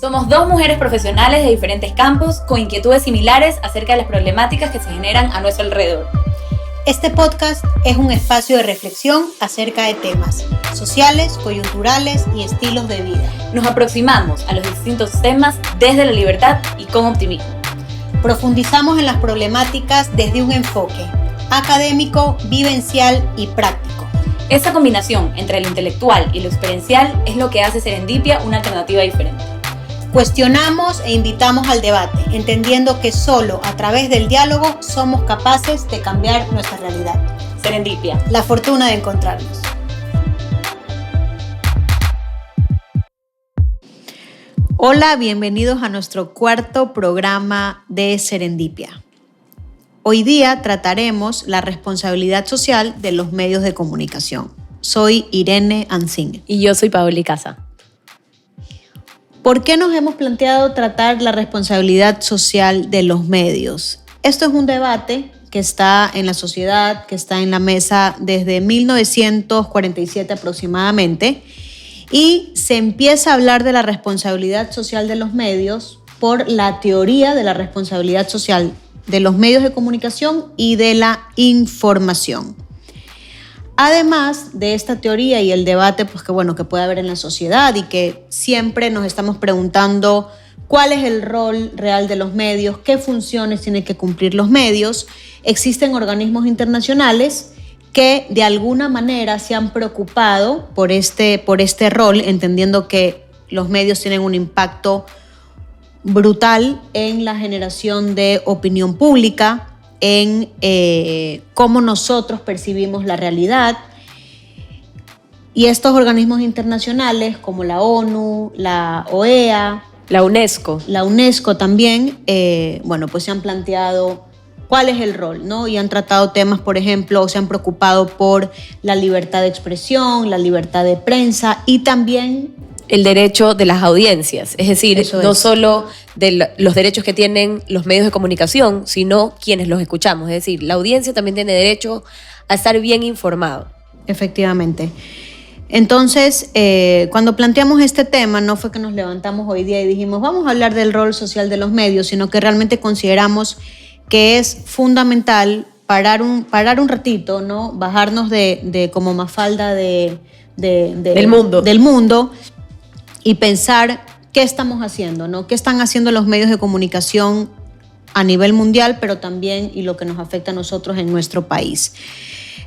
Somos dos mujeres profesionales de diferentes campos con inquietudes similares acerca de las problemáticas que se generan a nuestro alrededor. Este podcast es un espacio de reflexión acerca de temas sociales, coyunturales y estilos de vida. Nos aproximamos a los distintos temas desde la libertad y con optimismo. Profundizamos en las problemáticas desde un enfoque académico, vivencial y práctico. Esa combinación entre lo intelectual y lo experiencial es lo que hace Serendipia una alternativa diferente. Cuestionamos e invitamos al debate, entendiendo que solo a través del diálogo somos capaces de cambiar nuestra realidad. Serendipia. La fortuna de encontrarnos. Hola, bienvenidos a nuestro cuarto programa de Serendipia. Hoy día trataremos la responsabilidad social de los medios de comunicación. Soy Irene Ancín. Y yo soy Paola Casa. ¿Por qué nos hemos planteado tratar la responsabilidad social de los medios? Esto es un debate que está en la sociedad, que está en la mesa desde 1947 aproximadamente, y se empieza a hablar de la responsabilidad social de los medios por la teoría de la responsabilidad social de los medios de comunicación y de la información. Además de esta teoría y el debate que puede haber en la sociedad y que siempre nos estamos preguntando cuál es el rol real de los medios, qué funciones tienen que cumplir los medios, existen organismos internacionales que de alguna manera se han preocupado por este rol, entendiendo que los medios tienen un impacto brutal en la generación de opinión pública, en cómo nosotros percibimos la realidad. Y estos organismos internacionales como la ONU, la OEA, la UNESCO también, pues se han planteado cuál es el rol, ¿no? Y han tratado temas, por ejemplo, se han preocupado por la libertad de expresión, la libertad de prensa y también el derecho de las audiencias, es decir, no solo de los derechos que tienen los medios de comunicación, sino quienes los escuchamos, es decir, la audiencia también tiene derecho a estar bien informado. Efectivamente. Entonces, cuando planteamos este tema, no fue que nos levantamos hoy día y dijimos, vamos a hablar del rol social de los medios, sino que realmente consideramos que es fundamental parar un ratito, ¿no? Bajarnos de como mafalda del mundo y pensar qué estamos haciendo, ¿no? ¿Qué están haciendo los medios de comunicación a nivel mundial, pero también y lo que nos afecta a nosotros en nuestro país?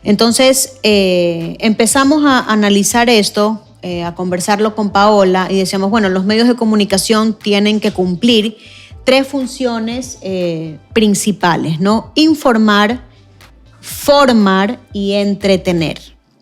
Entonces, empezamos a analizar esto, a conversarlo con Paola y decíamos, los medios de comunicación tienen que cumplir 3 funciones principales, ¿no? Informar, formar y entretener.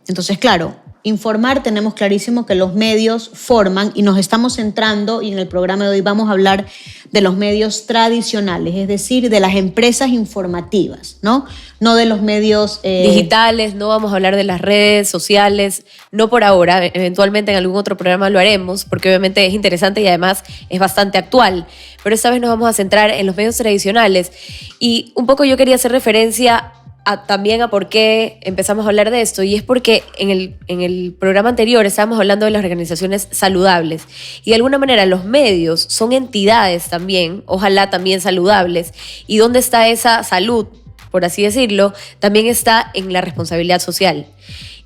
Entonces, claro, informar, tenemos clarísimo que los medios forman y nos estamos centrando, y en el programa de hoy vamos a hablar de los medios tradicionales, es decir, de las empresas informativas, ¿no? No de los medios digitales, no vamos a hablar de las redes sociales, no por ahora, eventualmente en algún otro programa lo haremos, porque obviamente es interesante y además es bastante actual, pero esta vez nos vamos a centrar en los medios tradicionales y un poco yo quería hacer referencia también a por qué empezamos a hablar de esto, y es porque en el programa anterior estábamos hablando de las organizaciones saludables y de alguna manera los medios son entidades también, ojalá también saludables, y dónde está esa salud, por así decirlo, también está en la responsabilidad social.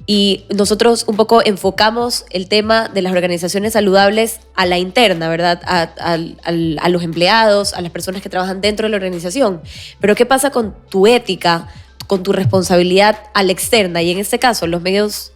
Y nosotros un poco enfocamos el tema de las organizaciones saludables a la interna, ¿verdad? A los empleados, a las personas que trabajan dentro de la organización. Pero ¿qué pasa con tu ética, con tu responsabilidad a la externa? Y en este caso, los medios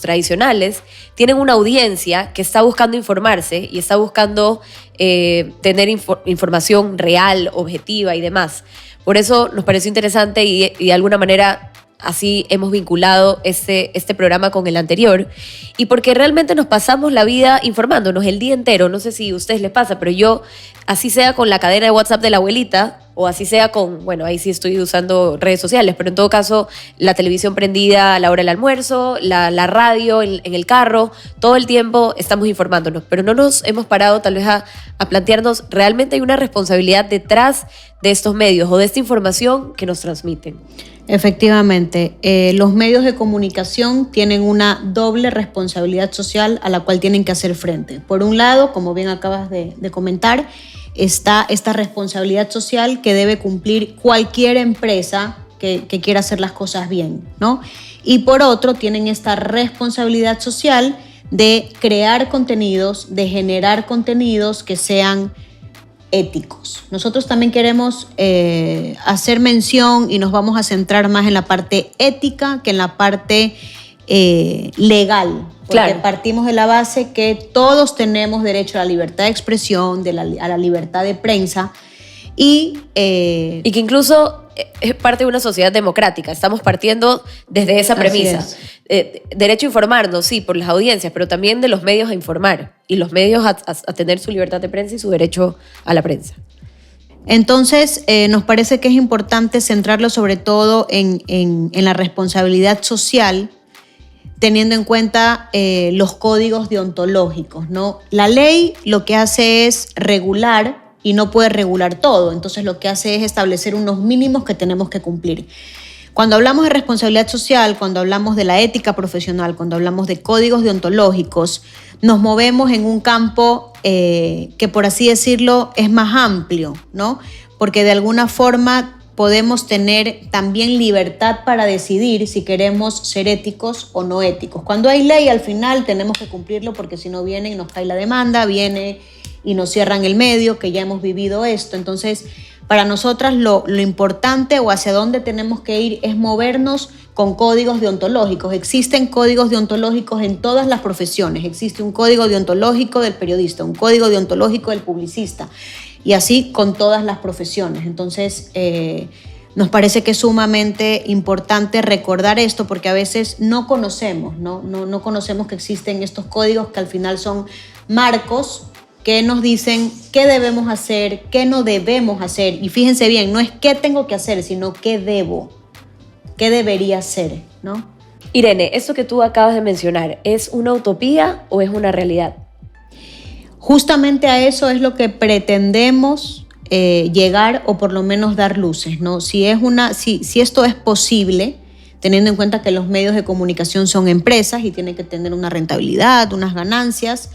tradicionales tienen una audiencia que está buscando informarse y está buscando tener información real, objetiva y demás. Por eso nos pareció interesante y de alguna manera así hemos vinculado este programa con el anterior, y porque realmente nos pasamos la vida informándonos el día entero. No sé si a ustedes les pasa, pero yo, así sea con la cadena de WhatsApp de la abuelita, o así sea con, bueno, ahí sí estoy usando redes sociales, pero en todo caso la televisión prendida a la hora del almuerzo, la radio en el carro, todo el tiempo estamos informándonos, pero no nos hemos parado tal vez a plantearnos, ¿realmente hay una responsabilidad detrás de estos medios o de esta información que nos transmiten? Efectivamente, los medios de comunicación tienen una doble responsabilidad social a la cual tienen que hacer frente. Por un lado, como bien acabas de comentar, está esta responsabilidad social que debe cumplir cualquier empresa que quiera hacer las cosas bien, ¿no? Y por otro, tienen esta responsabilidad social de crear contenidos, de generar contenidos que sean éticos. Nosotros también queremos hacer mención y nos vamos a centrar más en la parte ética que en la parte legal, porque claro, partimos de la base que todos tenemos derecho a la libertad de expresión, a la libertad de prensa y que incluso es parte de una sociedad democrática. Estamos partiendo desde esa premisa. Derecho a informarnos, sí, por las audiencias, pero también de los medios a informar y los medios a tener su libertad de prensa y su derecho a la prensa. Entonces, nos parece que es importante centrarlo sobre todo en la responsabilidad social, teniendo en cuenta los códigos deontológicos, ¿no? La ley lo que hace es regular y no puede regular todo, entonces lo que hace es establecer unos mínimos que tenemos que cumplir. Cuando hablamos de responsabilidad social, cuando hablamos de la ética profesional, cuando hablamos de códigos deontológicos, nos movemos en un campo que, por así decirlo, es más amplio, ¿no? Porque de alguna forma podemos tener también libertad para decidir si queremos ser éticos o no éticos. Cuando hay ley, al final tenemos que cumplirlo porque si no viene y nos cae la demanda, viene y nos cierran el medio, que ya hemos vivido esto. Entonces, para nosotras lo importante o hacia dónde tenemos que ir es movernos con códigos deontológicos. Existen códigos deontológicos en todas las profesiones. Existe un código deontológico del periodista, un código deontológico del publicista y así con todas las profesiones. Entonces, nos parece que es sumamente importante recordar esto porque a veces no conocemos, no conocemos que existen estos códigos que al final son marcos que nos dicen qué debemos hacer, qué no debemos hacer. Y fíjense bien, no es qué tengo que hacer, sino qué debo, qué debería hacer, ¿no? Irene, eso que tú acabas de mencionar, ¿es una utopía o es una realidad? Justamente a eso es lo que pretendemos llegar o por lo menos dar luces, ¿no? Si esto es posible, teniendo en cuenta que los medios de comunicación son empresas y tienen que tener una rentabilidad, unas ganancias,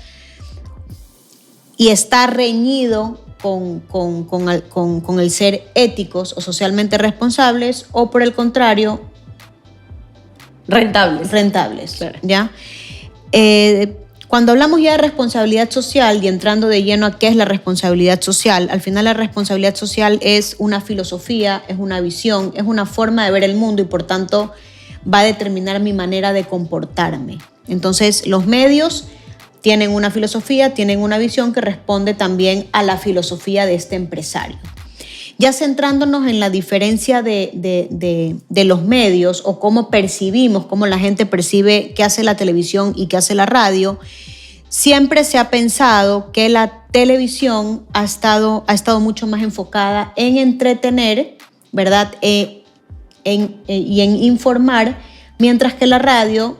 y está reñido con el ser éticos o socialmente responsables, o por el contrario, rentables, claro. ¿Ya? Cuando hablamos ya de responsabilidad social y entrando de lleno a qué es la responsabilidad social, al final la responsabilidad social es una filosofía, es una visión, es una forma de ver el mundo y por tanto va a determinar mi manera de comportarme. Entonces, los medios tienen una filosofía, tienen una visión que responde también a la filosofía de este empresario. Ya centrándonos en la diferencia de los medios o cómo percibimos, cómo la gente percibe qué hace la televisión y qué hace la radio, siempre se ha pensado que la televisión ha estado mucho más enfocada en entretener, ¿verdad? Y en informar, mientras que la radio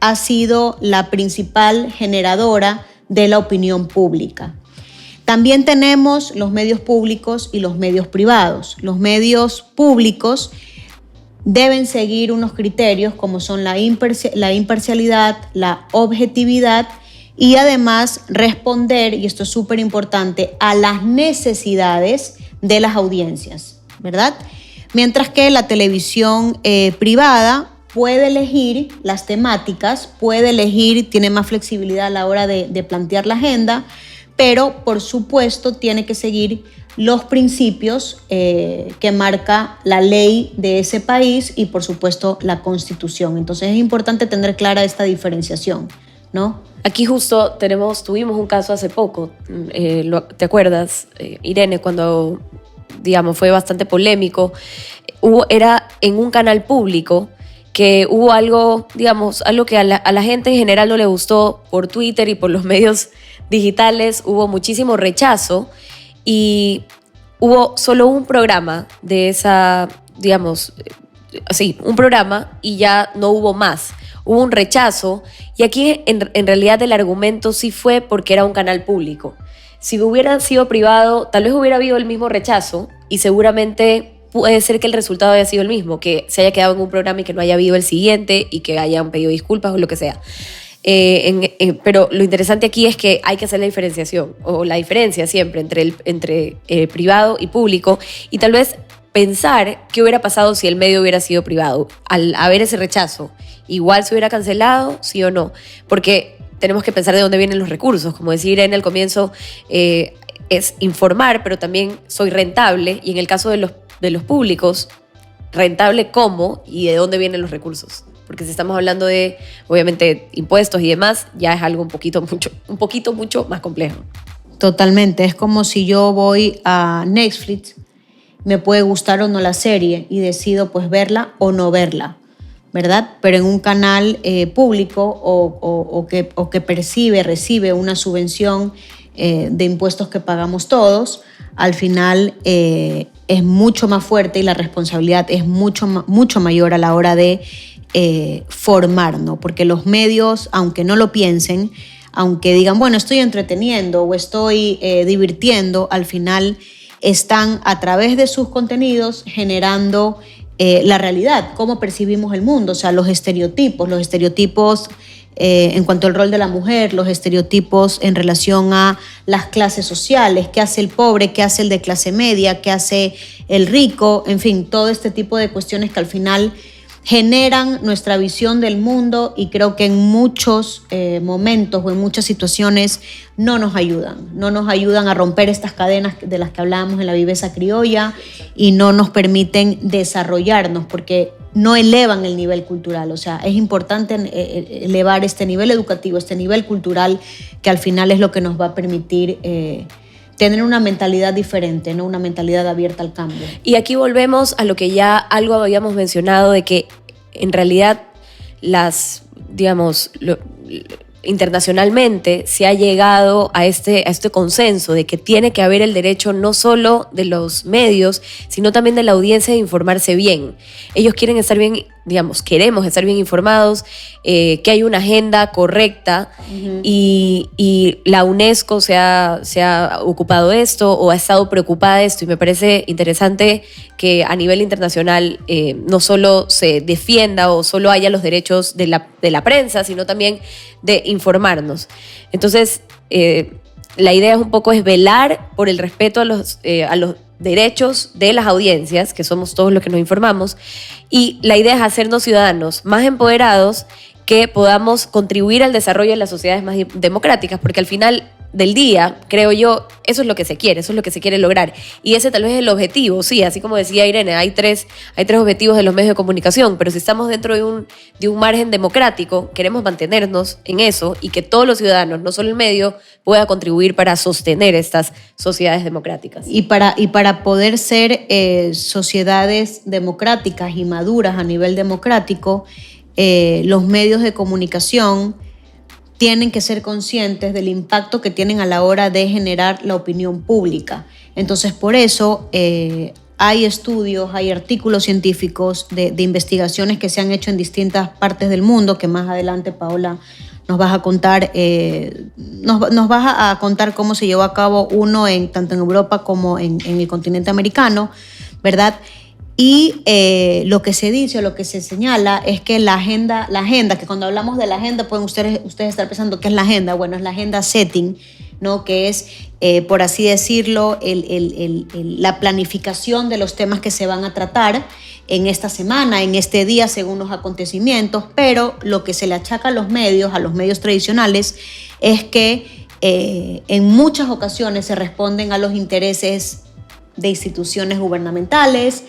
ha sido la principal generadora de la opinión pública. También tenemos los medios públicos y los medios privados. Los medios públicos deben seguir unos criterios como son la imparcialidad, la objetividad y además responder, y esto es súper importante, a las necesidades de las audiencias, ¿verdad? Mientras que la televisión privada puede elegir las temáticas, tiene más flexibilidad a la hora de plantear la agenda, pero por supuesto tiene que seguir los principios que marca la ley de ese país y por supuesto la Constitución. Entonces es importante tener clara esta diferenciación, ¿no? Aquí justo tuvimos un caso hace poco, ¿te acuerdas, Irene, cuando digamos fue bastante polémico? Era en un canal público que hubo algo, digamos, algo que a la gente en general no le gustó por Twitter y por los medios digitales, hubo muchísimo rechazo y hubo solo un programa de esa, digamos, sí, un programa y ya no hubo más. Hubo un rechazo y aquí en realidad el argumento sí fue porque era un canal público. Si hubiera sido privado, tal vez hubiera habido el mismo rechazo y seguramente puede ser que el resultado haya sido el mismo, que se haya quedado en un programa y que no haya habido el siguiente y que hayan pedido disculpas o lo que sea. Pero lo interesante aquí es que hay que hacer la diferenciación o la diferencia siempre entre privado y público y tal vez pensar qué hubiera pasado si el medio hubiera sido privado. Al haber ese rechazo, igual se hubiera cancelado, sí o no, porque tenemos que pensar de dónde vienen los recursos. Como decía Irene al comienzo, es informar, pero también soy rentable y en el caso de los públicos, rentable cómo y de dónde vienen los recursos. Porque si estamos hablando de, obviamente, impuestos y demás, ya es algo un poquito mucho más complejo. Totalmente. Es como si yo voy a Netflix, me puede gustar o no la serie y decido pues verla o no verla, ¿verdad? Pero en un canal público o que recibe una subvención de impuestos que pagamos todos, al final es mucho más fuerte y la responsabilidad es mucho mayor a la hora de formar, ¿no? Porque los medios, aunque no lo piensen, aunque digan, bueno, estoy entreteniendo o estoy divirtiendo, al final están a través de sus contenidos generando la realidad, cómo percibimos el mundo, o sea, los estereotipos en cuanto al rol de la mujer, los estereotipos en relación a las clases sociales, qué hace el pobre, qué hace el de clase media, qué hace el rico, en fin, todo este tipo de cuestiones que al final generan nuestra visión del mundo y creo que en muchos momentos o en muchas situaciones no nos ayudan a romper estas cadenas de las que hablábamos en la viveza criolla y no nos permiten desarrollarnos porque no elevan el nivel cultural. O sea, es importante elevar este nivel educativo, este nivel cultural, que al final es lo que nos va a permitir tener una mentalidad diferente, ¿no? Una mentalidad abierta al cambio. Y aquí volvemos a lo que ya algo habíamos mencionado, de que en realidad internacionalmente se ha llegado a este consenso de que tiene que haber el derecho no solo de los medios, sino también de la audiencia de informarse bien. Ellos quieren estar bien, queremos estar bien informados, que hay una agenda correcta. Uh-huh. y la UNESCO se ha ocupado de esto o ha estado preocupada de esto y me parece interesante que a nivel internacional no solo se defienda o solo haya los derechos de la prensa, sino también de informarnos. Entonces, la idea un poco es velar por el respeto a los derechos de las audiencias, que somos todos los que nos informamos, y la idea es hacernos ciudadanos más empoderados que podamos contribuir al desarrollo de las sociedades más democráticas, porque al final del día, creo yo, eso es lo que se quiere lograr. Y ese tal vez es el objetivo, sí, así como decía Irene, hay tres objetivos de los medios de comunicación, pero si estamos dentro de un margen democrático, queremos mantenernos en eso y que todos los ciudadanos, no solo el medio, pueda contribuir para sostener estas sociedades democráticas. Y para poder ser sociedades democráticas y maduras a nivel democrático, los medios de comunicación tienen que ser conscientes del impacto que tienen a la hora de generar la opinión pública. Entonces, por eso hay estudios, hay artículos científicos de investigaciones que se han hecho en distintas partes del mundo, que más adelante, Paola, nos vas a contar, nos vas a contar cómo se llevó a cabo uno tanto en Europa como en el continente americano, ¿verdad? Y lo que se dice o lo que se señala es que la agenda, que cuando hablamos de la agenda pueden ustedes estar pensando ¿qué es la agenda? Bueno, es la agenda setting, ¿no? Que es, por así decirlo, la planificación de los temas que se van a tratar en esta semana, en este día, según los acontecimientos, pero lo que se le achaca a los medios tradicionales, es que en muchas ocasiones se responden a los intereses de instituciones gubernamentales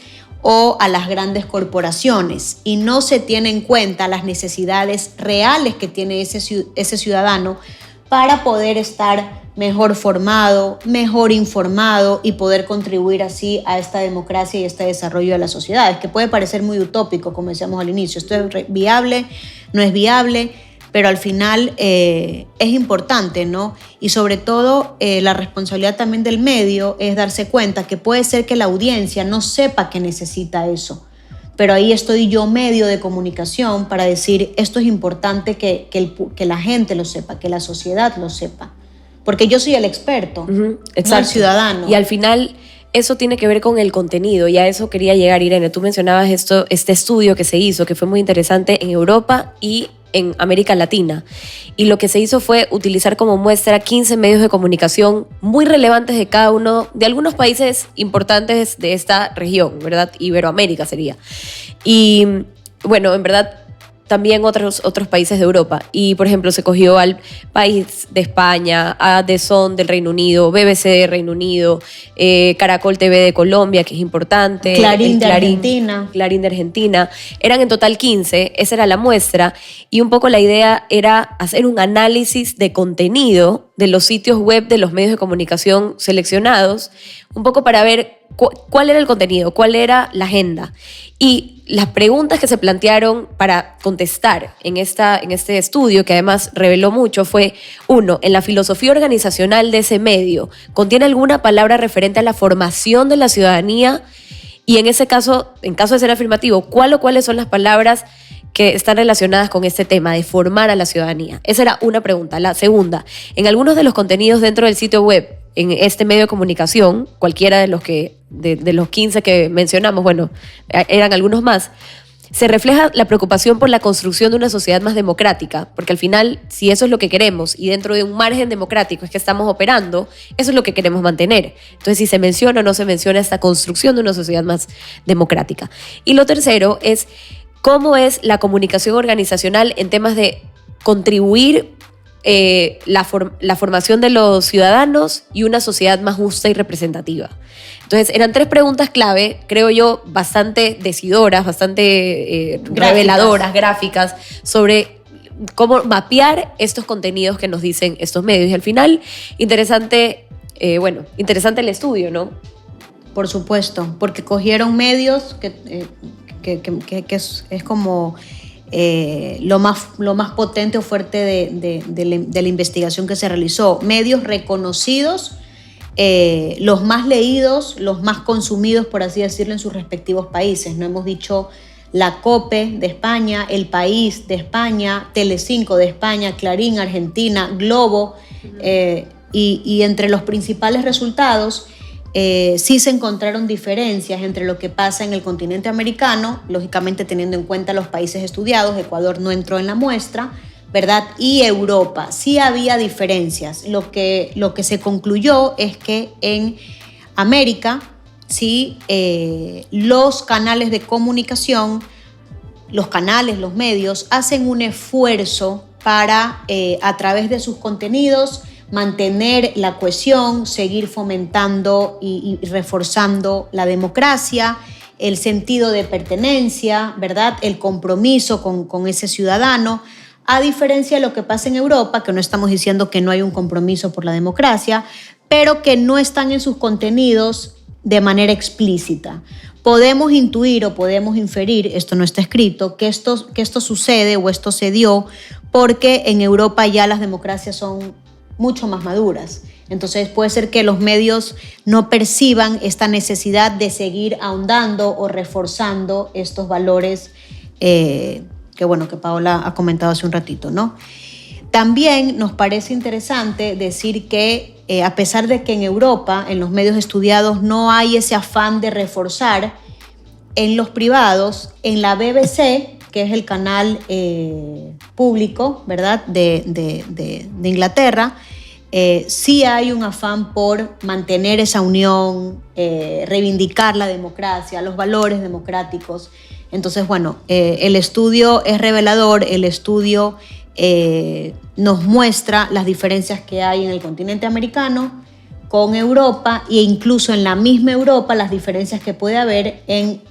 o a las grandes corporaciones y no se tiene en cuenta las necesidades reales que tiene ese ciudadano para poder estar mejor formado, mejor informado y poder contribuir así a esta democracia y este desarrollo de las sociedades, que puede parecer muy utópico, como decíamos al inicio. ¿Esto es viable? ¿No es viable? pero al final es importante, ¿no? Y sobre todo la responsabilidad también del medio es darse cuenta que puede ser que la audiencia no sepa que necesita eso, pero ahí estoy yo, medio de comunicación, para decir esto es importante que la gente lo sepa, que la sociedad lo sepa, porque yo soy el experto, no el ciudadano. Y al final eso tiene que ver con el contenido, y a eso quería llegar, Irene. Tú mencionabas este estudio que se hizo, que fue muy interesante en Europa y en América Latina. Y lo que se hizo fue utilizar como muestra 15 medios de comunicación muy relevantes de cada uno, de algunos países importantes de esta región, ¿verdad? Iberoamérica sería. Y bueno, en verdad también otros países de Europa. Y, por ejemplo, se cogió al país de España, a The Sun del Reino Unido, BBC de Reino Unido, Caracol TV de Colombia, que es importante. Clarín de Argentina. Clarín de Argentina. Eran en total 15, esa era la muestra. Y un poco la idea era hacer un análisis de contenido de los sitios web de los medios de comunicación seleccionados, un poco para ver cuál era el contenido, cuál era la agenda. Y las preguntas que se plantearon para contestar en este estudio, que además reveló mucho, fue: 1, en la filosofía organizacional de ese medio, ¿contiene alguna palabra referente a la formación de la ciudadanía? Y en ese caso, en caso de ser afirmativo, ¿cuál o cuáles son las palabras que están relacionadas con este tema de formar a la ciudadanía? Esa era una pregunta. La segunda: en algunos de los contenidos dentro del sitio web, en este medio de comunicación, cualquiera de los de los 15 que mencionamos, bueno, eran algunos más, se refleja la preocupación por la construcción de una sociedad más democrática, porque al final, si eso es lo que queremos y dentro de un margen democrático es que estamos operando, eso es lo que queremos mantener. Entonces, si se menciona o no se menciona esta construcción de una sociedad más democrática. Y lo tercero es: ¿cómo es la comunicación organizacional en temas de contribuir la formación de los ciudadanos y una sociedad más justa y representativa? Entonces, eran 3 preguntas clave, creo yo, bastante decidoras, bastante reveladoras, gráficas, sobre cómo mapear estos contenidos que nos dicen estos medios. Y al final, interesante el estudio, ¿no? Por supuesto, porque cogieron medios que es como lo más potente o fuerte de la investigación que se realizó. Medios reconocidos, los más leídos, los más consumidos, por así decirlo, en sus respectivos países. No hemos dicho la COPE de España, El País de España, Telecinco de España, Clarín Argentina, Globo, y entre los principales resultados sí se encontraron diferencias entre lo que pasa en el continente americano, lógicamente teniendo en cuenta los países estudiados. Ecuador no entró en la muestra, ¿verdad? Y Europa. Sí había diferencias. Lo que se concluyó es que en América, sí, los canales de comunicación, los medios, hacen un esfuerzo para, a través de sus contenidos, mantener la cohesión, seguir fomentando y reforzando la democracia, el sentido de pertenencia, ¿verdad? El compromiso con ese ciudadano, a diferencia de lo que pasa en Europa, que no estamos diciendo que no hay un compromiso por la democracia, pero que no están en sus contenidos de manera explícita. Podemos intuir o podemos inferir, esto no está escrito, que esto sucede o esto se dio porque en Europa ya las democracias son mucho más maduras. Entonces puede ser que los medios no perciban esta necesidad de seguir ahondando o reforzando estos valores que Paola ha comentado hace un ratito, ¿no? También nos parece interesante decir que a pesar de que en Europa, en los medios estudiados, no hay ese afán de reforzar, en los privados, en la BBC, que es el canal público, ¿verdad?, de Inglaterra, sí hay un afán por mantener esa unión, reivindicar la democracia, los valores democráticos. Entonces, bueno, el estudio es revelador, el estudio nos muestra las diferencias que hay en el continente americano con Europa, e incluso en la misma Europa las diferencias que puede haber en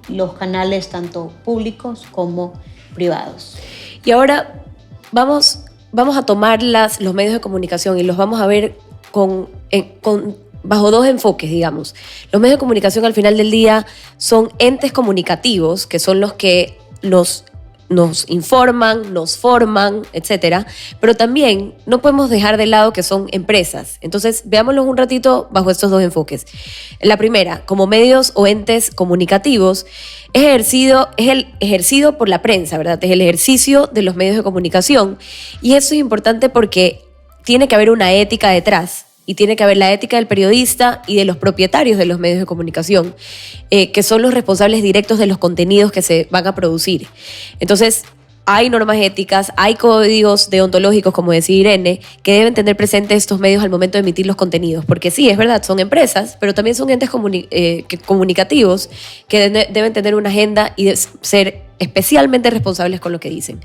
los canales tanto públicos como privados. Y ahora vamos a tomar los medios de comunicación y los vamos a ver bajo 2 enfoques, digamos. Los medios de comunicación al final del día son entes comunicativos, que son los que nos nos informan, nos forman, etcétera, pero también no podemos dejar de lado que son empresas. Entonces, veámoslo un ratito bajo estos dos enfoques. La primera, como medios o entes comunicativos, es el ejercido por la prensa, ¿verdad? Es el ejercicio de los medios de comunicación. Y eso es importante porque tiene que haber una ética detrás. Y tiene que haber la ética del periodista y de los propietarios de los medios de comunicación, que son los responsables directos de los contenidos que se van a producir. Entonces, hay normas éticas, hay códigos deontológicos, como decía Irene, que deben tener presentes estos medios al momento de emitir los contenidos. Porque sí, es verdad, son empresas, pero también son entes comunicativos que deben tener una agenda y ser especialmente responsables con lo que dicen.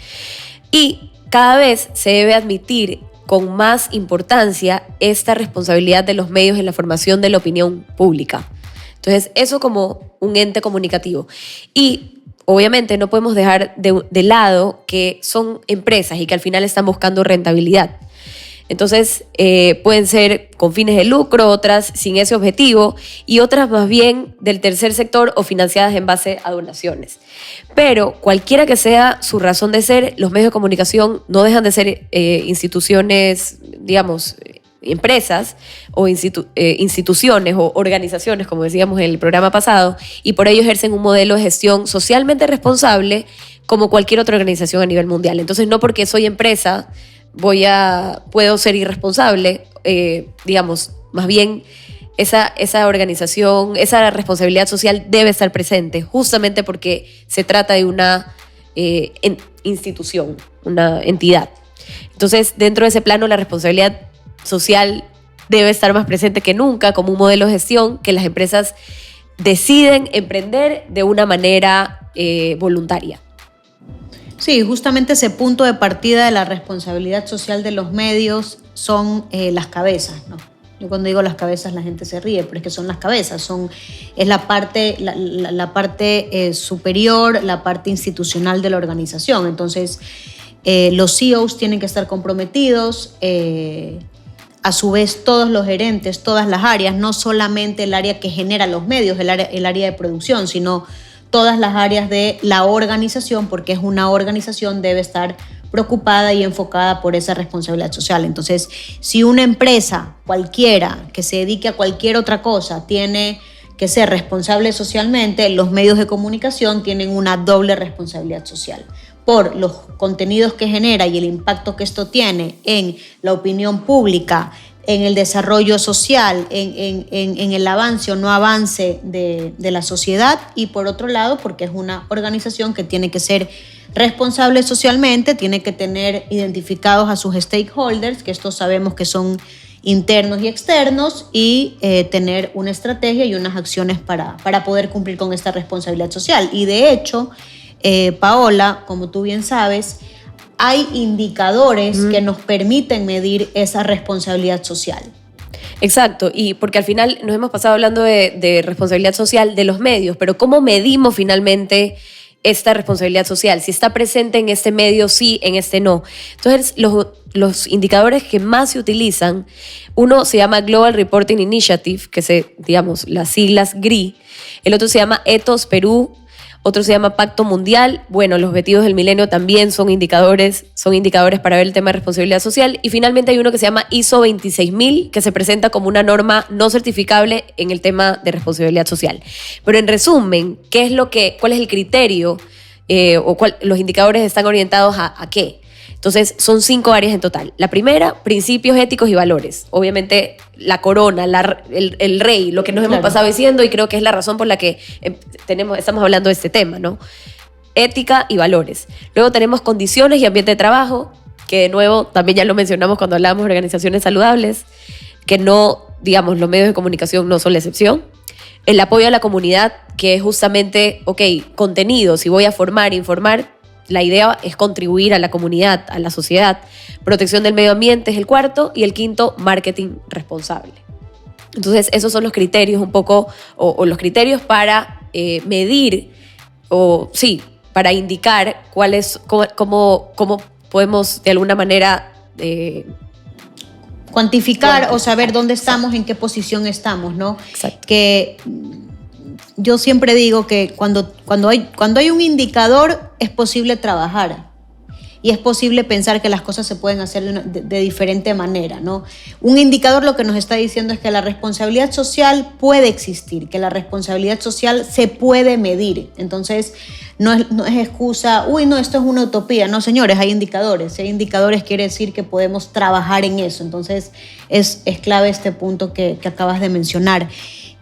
Y cada vez se debe admitir con más importancia esta responsabilidad de los medios en la formación de la opinión pública. Entonces, eso como un ente comunicativo. Y obviamente no podemos dejar de lado que son empresas y que al final están buscando rentabilidad. Entonces, pueden ser con fines de lucro, otras sin ese objetivo y otras más bien del tercer sector o financiadas en base a donaciones. Pero cualquiera que sea su razón de ser, los medios de comunicación no dejan de ser instituciones, digamos, empresas o instituciones o organizaciones, como decíamos en el programa pasado, y por ello ejercen un modelo de gestión socialmente responsable como cualquier otra organización a nivel mundial. Entonces, no porque soy empresa puedo ser irresponsable, digamos, más bien esa organización, esa responsabilidad social debe estar presente, justamente porque se trata de una institución, una entidad. Entonces, dentro de ese plano, la responsabilidad social debe estar más presente que nunca como un modelo de gestión que las empresas deciden emprender de una manera voluntaria. Sí, justamente ese punto de partida de la responsabilidad social de los medios son las cabezas, ¿no? Yo cuando digo las cabezas la gente se ríe, pero es que son las cabezas, es la parte superior, la parte institucional de la organización. Entonces, los CEOs tienen que estar comprometidos, a su vez todos los gerentes, todas las áreas, no solamente el área que genera los medios, el área de producción, sino todas las áreas de la organización, porque es una organización, debe estar preocupada y enfocada por esa responsabilidad social. Entonces, si una empresa cualquiera que se dedique a cualquier otra cosa tiene que ser responsable socialmente, los medios de comunicación tienen una doble responsabilidad social por los contenidos que genera y el impacto que esto tiene en la opinión pública, en el desarrollo social, en el avance o no avance de la sociedad, y por otro lado porque es una organización que tiene que ser responsable socialmente, tiene que tener identificados a sus stakeholders, que estos sabemos que son internos y externos, y tener una estrategia y unas acciones para poder cumplir con esta responsabilidad social. Y de hecho, Paola, como tú bien sabes, hay indicadores que nos permiten medir esa responsabilidad social. Exacto, y porque al final nos hemos pasado hablando de responsabilidad social de los medios, pero ¿cómo medimos finalmente esta responsabilidad social? Si está presente en este medio, sí, en este no. Entonces, los indicadores que más se utilizan, uno se llama Global Reporting Initiative, digamos, las siglas GRI, el otro se llama Ethos Perú, otro se llama Pacto Mundial. Bueno, los objetivos del milenio también son indicadores para ver el tema de responsabilidad social. Y finalmente hay uno que se llama ISO 26000, que se presenta como una norma no certificable en el tema de responsabilidad social. Pero en resumen, ¿cuál es el criterio los indicadores están orientados a qué? Entonces, son 5 áreas en total. La primera, principios éticos y valores. Obviamente, la corona, el rey, lo que nos hemos pasado diciendo, y creo que es la razón por la que estamos hablando de este tema, ¿no? Ética y valores. Luego tenemos condiciones y ambiente de trabajo, que de nuevo también ya lo mencionamos cuando hablamos de organizaciones saludables, que no, digamos, los medios de comunicación no son la excepción. El apoyo a la comunidad, que es justamente, contenido, si voy a formar, informar, la idea es contribuir a la comunidad, a la sociedad. Protección del medio ambiente es el cuarto, y el quinto, marketing responsable. Entonces, esos son los criterios un poco, o los criterios para medir, para indicar cómo podemos de alguna manera cuantificar o saber dónde estamos, en qué posición estamos, ¿no? Exacto. Que yo siempre digo que cuando hay un indicador es posible trabajar. Y es posible pensar que las cosas se pueden hacer de diferente manera, ¿no? Un indicador lo que nos está diciendo es que la responsabilidad social puede existir, que la responsabilidad social se puede medir. Entonces, no es excusa, no, esto es una utopía. No, señores, hay indicadores. Si hay indicadores quiere decir que podemos trabajar en eso. Entonces, es clave este punto que acabas de mencionar.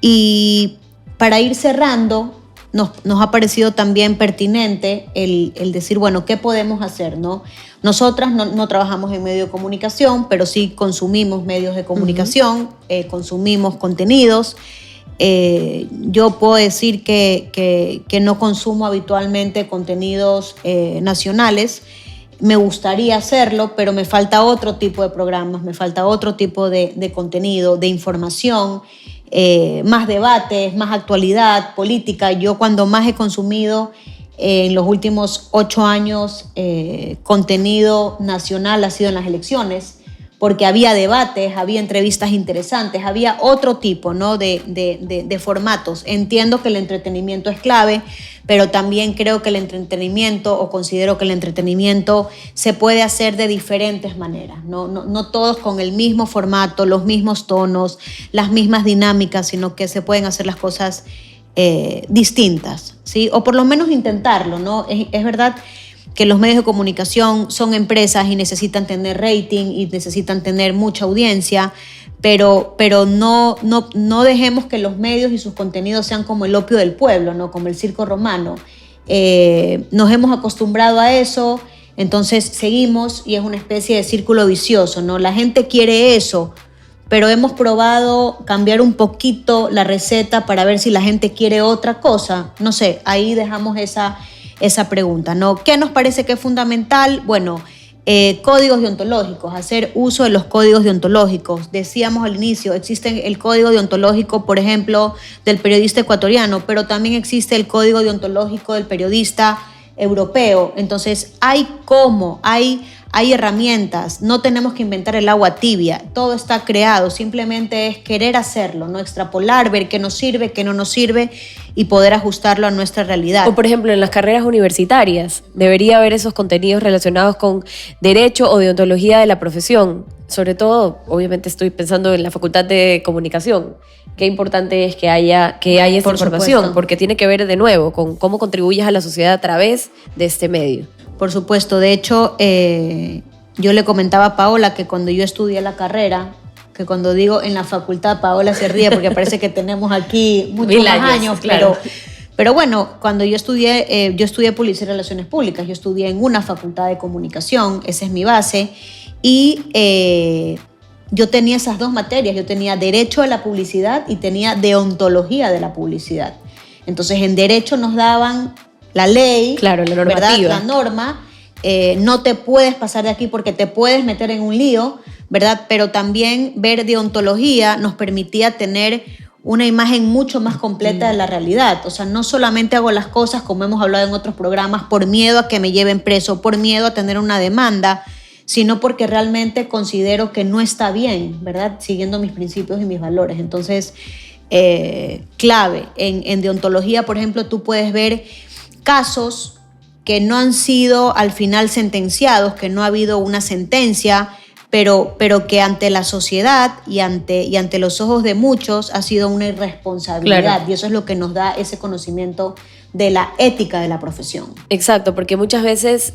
Y para ir cerrando, nos ha parecido también pertinente el decir, bueno, ¿qué podemos hacer, no? Nosotras no trabajamos en medio de comunicación, pero sí consumimos medios de comunicación, consumimos contenidos. Yo puedo decir que no consumo habitualmente contenidos nacionales. Me gustaría hacerlo, pero me falta otro tipo de programas, me falta otro tipo de contenido, de información, más debates, más actualidad política. Yo cuando más he consumido en los últimos 8 años contenido nacional ha sido en las elecciones, porque había debates, había entrevistas interesantes, había otro tipo, ¿no? de formatos. Entiendo que el entretenimiento es clave, pero también creo que el entretenimiento, o considero que el entretenimiento se puede hacer de diferentes maneras, no todos con el mismo formato, los mismos tonos, las mismas dinámicas, sino que se pueden hacer las cosas distintas, ¿sí? O por lo menos intentarlo, ¿no? Es verdad que los medios de comunicación son empresas y necesitan tener rating y necesitan tener mucha audiencia, pero no dejemos que los medios y sus contenidos sean como el opio del pueblo, ¿no? Como el circo romano. Nos hemos acostumbrado a eso, entonces seguimos y es una especie de círculo vicioso, ¿no? La gente quiere eso, pero hemos probado cambiar un poquito la receta para ver si la gente quiere otra cosa. No sé, ahí dejamos esa pregunta, ¿no? ¿Qué nos parece que es fundamental? Bueno, códigos deontológicos, hacer uso de los códigos deontológicos. Decíamos al inicio, existe el código deontológico, por ejemplo, del periodista ecuatoriano, pero también existe el código deontológico del periodista europeo. Entonces, hay herramientas, no tenemos que inventar el agua tibia, todo está creado, simplemente es querer hacerlo, no extrapolar, ver qué nos sirve, qué no nos sirve y poder ajustarlo a nuestra realidad. O por ejemplo, en las carreras universitarias, debería haber esos contenidos relacionados con derecho o deontología de la profesión. Sobre todo, obviamente estoy pensando en la Facultad de Comunicación. Qué importante es que haya esta información, supuesto, porque tiene que ver de nuevo con cómo contribuyes a la sociedad a través de este medio. Por supuesto, de hecho, yo le comentaba a Paola que cuando yo estudié la carrera, que cuando digo en la facultad, Paola se ríe porque parece que tenemos aquí muchos más años, claro. Pero bueno, cuando yo estudié Publicidad y Relaciones Públicas, yo estudié en una facultad de comunicación, esa es mi base, y yo tenía esas dos materias, yo tenía Derecho a la Publicidad y tenía Deontología de la Publicidad. Entonces, en Derecho nos daban la ley, claro, la normativa, ¿verdad? La norma, no te puedes pasar de aquí porque te puedes meter en un lío, ¿verdad? Pero también ver deontología nos permitía tener una imagen mucho más completa de la realidad. O sea, no solamente hago las cosas, como hemos hablado en otros programas, por miedo a que me lleven preso, por miedo a tener una demanda, sino porque realmente considero que no está bien, ¿verdad? Siguiendo mis principios y mis valores. Entonces, clave, en deontología, por ejemplo, tú puedes ver casos que no han sido al final sentenciados, que no ha habido una sentencia, pero que ante la sociedad y ante los ojos de muchos ha sido una irresponsabilidad. Claro. Y eso es lo que nos da ese conocimiento de la ética de la profesión. Exacto, porque muchas veces,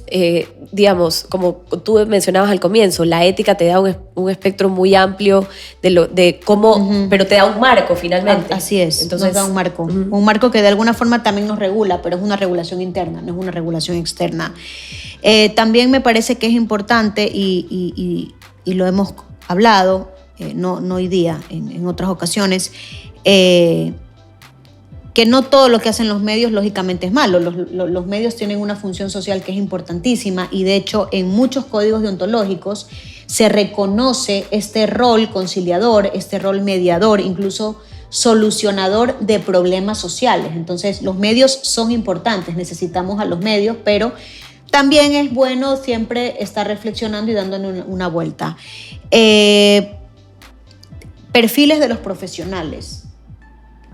digamos, como tú mencionabas al comienzo, la ética te da un espectro muy amplio de cómo, pero te da un marco finalmente. Así es, entonces nos da un marco. Un marco que de alguna forma también nos regula, pero es una regulación interna, no es una regulación externa. También me parece que es importante y lo hemos hablado, no hoy día, en otras ocasiones, que no todo lo que hacen los medios lógicamente es malo. Los medios tienen una función social que es importantísima y de hecho en muchos códigos deontológicos se reconoce este rol conciliador, este rol mediador, incluso solucionador de problemas sociales. Entonces los medios son importantes, necesitamos a los medios, pero también es bueno siempre estar reflexionando y dándole una vuelta. Perfiles de los profesionales.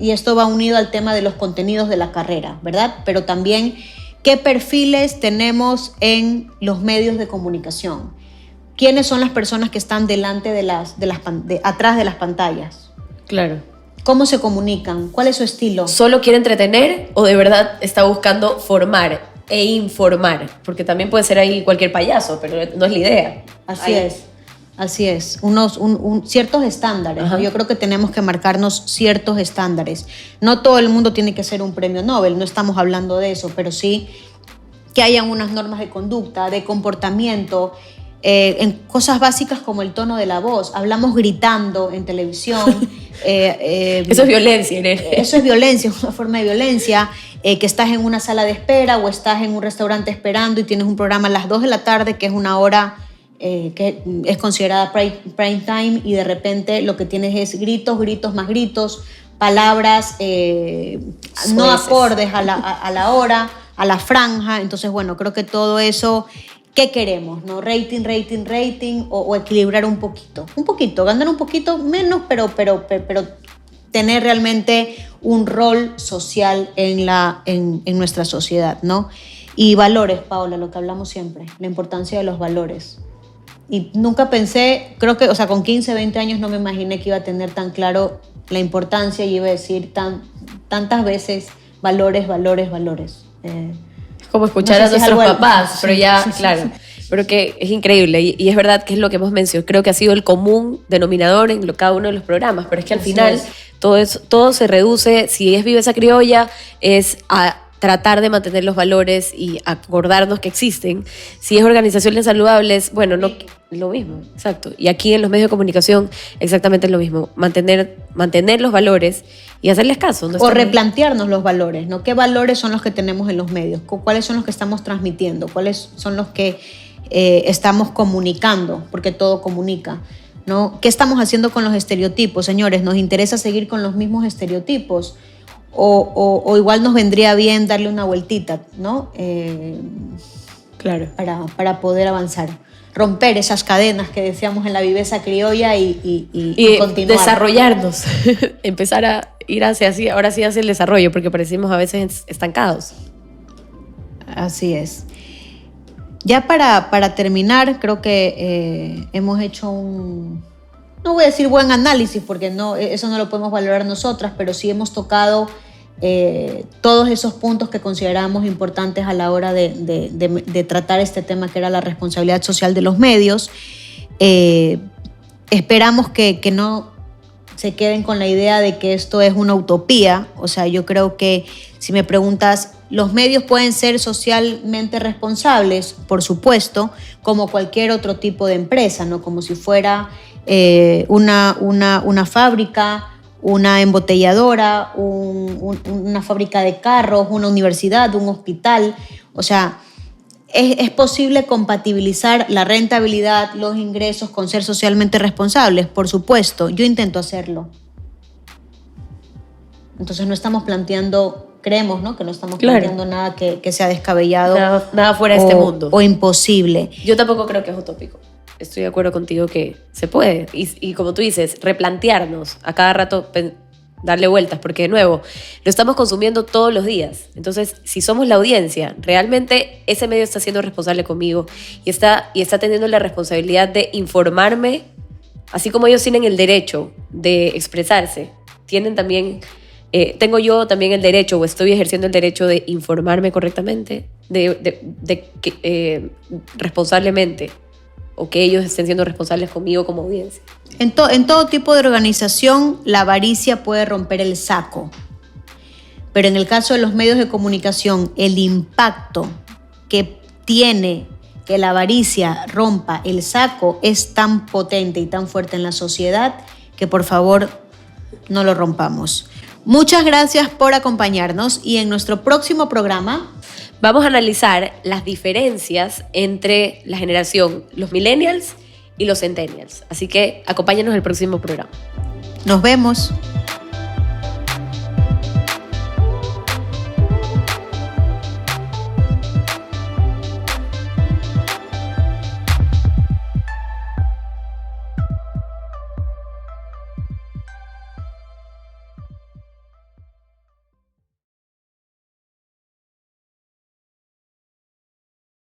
y esto va unido al tema de los contenidos de la carrera, ¿verdad? Pero también qué perfiles tenemos en los medios de comunicación. ¿Quiénes son las personas que están delante atrás de las pantallas? Claro. ¿Cómo se comunican? ¿Cuál es su estilo? ¿Solo quiere entretener o de verdad está buscando formar e informar? Porque también puede ser ahí cualquier payaso, pero no es la idea. Así es. Ciertos estándares, ¿no? Yo creo que tenemos que marcarnos ciertos estándares. No todo el mundo tiene que ser un premio Nobel, no estamos hablando de eso, pero sí que hayan unas normas de conducta, de comportamiento, en cosas básicas como el tono de la voz. Hablamos gritando en televisión. Eso es violencia, Irene. Eso es violencia, una forma de violencia. Que estás en una sala de espera o estás en un restaurante esperando y tienes un programa a las 2 de la tarde, que es una hora que es considerada prime time, y de repente lo que tienes es gritos, gritos más gritos, palabras no acordes a la hora, a la franja. Entonces, bueno, creo que todo eso... ¿Qué queremos? ¿No? Rating, o equilibrar un poquito, ganar un poquito menos, pero tener realmente un rol social en nuestra sociedad, ¿no? Y valores, Paola, lo que hablamos siempre, la importancia de los valores. Y nunca pensé, creo que, o sea, con 15, 20 años no me imaginé que iba a tener tan claro la importancia y iba a decir tantas veces valores. Como escuchar a nuestros papás, pero ya, claro. Pero que es increíble y es verdad que es lo que hemos mencionado. Creo que ha sido el común denominador en cada uno de los programas, pero es que al final todo se reduce, si es Vive esa criolla, es a tratar de mantener los valores y acordarnos que existen. Si es organizaciones saludables, bueno, no, lo mismo, exacto. Y aquí en los medios de comunicación exactamente lo mismo, mantener los valores y hacerles caso. O replantearnos los valores, ¿no? ¿Qué valores son los que tenemos en los medios? ¿Cuáles son los que estamos transmitiendo? ¿Cuáles son los que estamos comunicando? Porque todo comunica, ¿no? ¿Qué estamos haciendo con los estereotipos? Señores, ¿nos interesa seguir con los mismos estereotipos? O igual nos vendría bien darle una vueltita, ¿no? Claro. Para poder avanzar. Romper esas cadenas que decíamos en la viveza criolla y continuar. Desarrollarnos. Empezar a ir ahora sí hacia el desarrollo, porque parecimos a veces estancados. Así es. Ya para terminar, creo que hemos hecho no voy a decir buen análisis, porque eso no lo podemos valorar nosotras, pero sí hemos tocado todos esos puntos que consideramos importantes a la hora de tratar este tema, que era la responsabilidad social de los medios. Esperamos que no se queden con la idea de que esto es una utopía. O sea, yo creo que si me preguntas, ¿los medios pueden ser socialmente responsables? Por supuesto, como cualquier otro tipo de empresa, ¿no? Como si fuera una fábrica, una embotelladora, una fábrica de carros, una universidad, un hospital. O sea, ¿es posible compatibilizar la rentabilidad, los ingresos con ser socialmente responsables? Por supuesto, yo intento hacerlo. Entonces no estamos planteando, creemos, ¿no? Que no estamos planteando nada que sea descabellado. Nada fuera de este mundo. O imposible. Yo tampoco creo que es utópico. Estoy de acuerdo contigo que se puede. Y como tú dices, replantearnos a cada rato, darle vueltas, porque de nuevo, lo estamos consumiendo todos los días. Entonces, si somos la audiencia, realmente ese medio está siendo responsable conmigo y está teniendo la responsabilidad de informarme, así como ellos tienen el derecho de expresarse, tienen también... tengo yo también el derecho, o estoy ejerciendo el derecho de informarme correctamente, responsablemente, o que ellos estén siendo responsables conmigo como audiencia. En todo tipo de organización, la avaricia puede romper el saco. Pero en el caso de los medios de comunicación, el impacto que tiene que la avaricia rompa el saco es tan potente y tan fuerte en la sociedad que, por favor, no lo rompamos. Muchas gracias por acompañarnos, y en nuestro próximo programa vamos a analizar las diferencias entre la generación, los millennials y los centennials. Así que acompáñanos en el próximo programa. Nos vemos.